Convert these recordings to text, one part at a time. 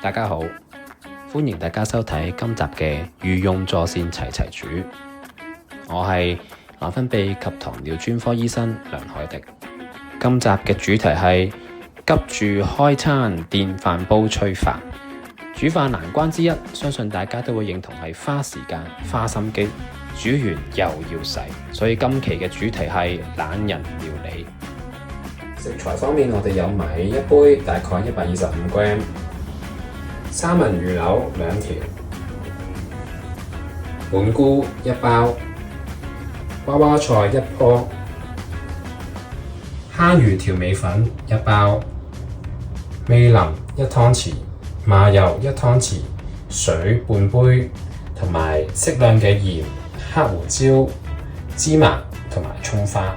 大家好，歡迎大家收睇今集嘅御用助膳齊齊煮。我係內分泌及糖尿專科醫生梁凱迪。今集嘅主題係急住開餐電飯煲炊飯。煮飯難關之一，相信大家都會認同係花時間、花心機，煮完又要洗。所以今期嘅主題係懶人料理。食材方面，我哋有米一杯，大概125g，三文魚柳2條，本菇1包，娃娃菜1棵，蝦魚調味粉1包，味淋1湯匙，麻油1湯匙，水半杯，同埋適量嘅鹽、黑胡椒、芝麻同埋蔥花。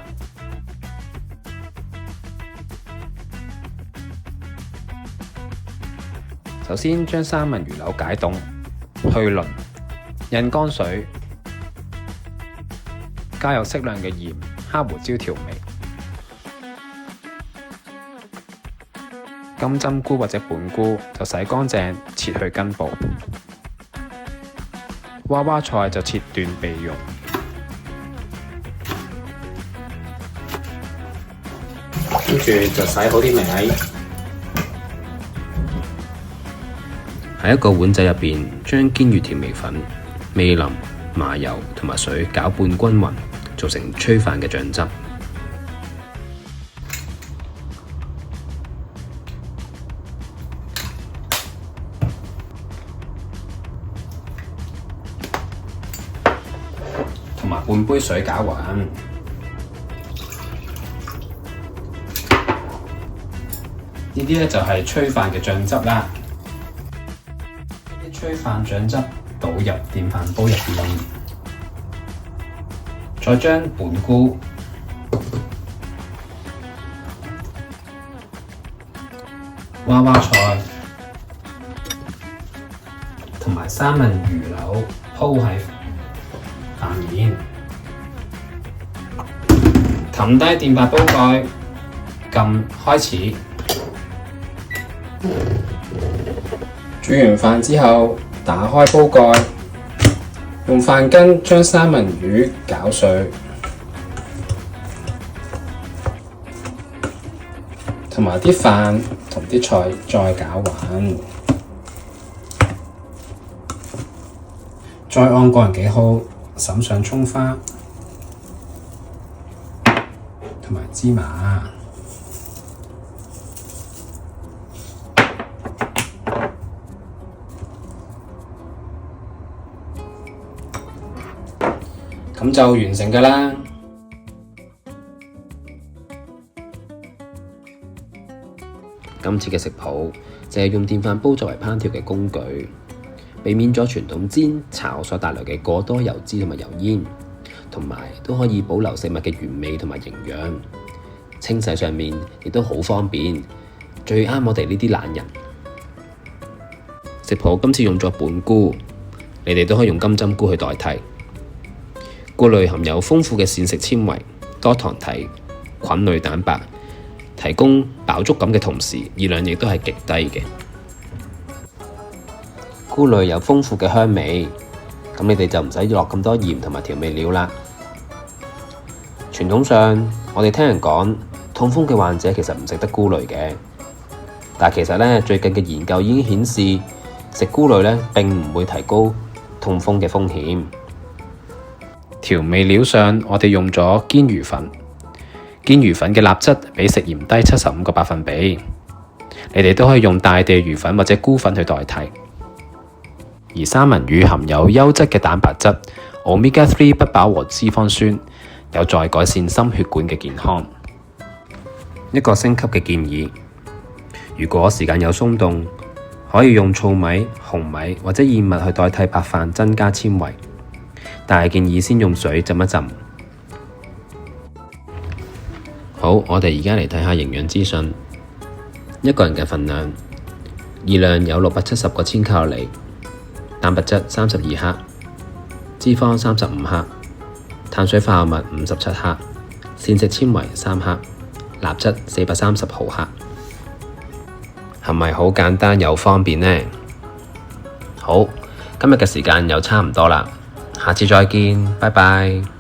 首先將三文魚柳解凍、去鱗、印乾水，加入適量嘅鹽、黑胡椒調味。金針菇或者本菇就洗乾淨，切去根部；娃娃菜就切段備用。跟住就洗好啲米。喺一個碗仔入邊，將堅魚調味粉、味淋、麻油同埋水攪拌均勻，做成炊飯嘅醬汁。同埋半杯水攪勻。呢啲咧就係炊飯嘅醬汁啦。炊飯醬汁倒入電飯煲入邊，再將本菇、娃娃菜同埋三文魚柳鋪喺飯面，冚低電飯煲蓋，撳開始。煮完飯之後，打開煲蓋，用飯羹將三文魚攪碎，同埋啲飯同啲菜再攪勻，再按個人喜好灑上蔥花同埋芝麻。咁就完成㗎啦。今次嘅食譜就係用電飯煲作為烹調嘅工具，避免咗傳統煎炒所帶來嘅過多油脂同埋油煙，同埋都可以保留食物嘅原味同埋營養。清洗上面亦都好方便，最啱我哋呢啲懶人。食譜今次用咗本菇，你哋都可以用金針菇去代替。菇類含有豐富嘅膳食纖維、多糖體、菌類蛋白，提供飽足感嘅同時，熱量亦都係極低嘅。菇類有豐富嘅香味，咁你哋就唔使落咁多鹽同埋調味料啦。傳統上，我哋聽人講，痛風嘅患者其實唔食得菇類嘅，但其實呢，最近嘅研究已經顯示，食菇類呢並唔會提高痛風嘅風險。調味料上，我哋用咗堅魚粉。堅魚粉嘅鈉質比食鹽低75個百分比。你哋都可以用大地魚粉或者菇粉去代替。而三文魚含有優質嘅蛋白質 Omega-3 不飽和脂肪酸，有助改善心血管嘅健康。一個升級嘅建議，如果時間有鬆動，可以用糙米、紅米或者燕麥去代替白飯，增加纖維。但係建議先用水浸一浸。好，我哋而家嚟睇下營養資訊。一個人嘅份量，熱量有670個千卡路里，蛋白質32克，脂肪35克，碳水化合物57克，膳食纖維3克，鈉質430毫克。係咪好簡單又方便呢？好，今日嘅時間又差唔多啦，下次再見，拜拜。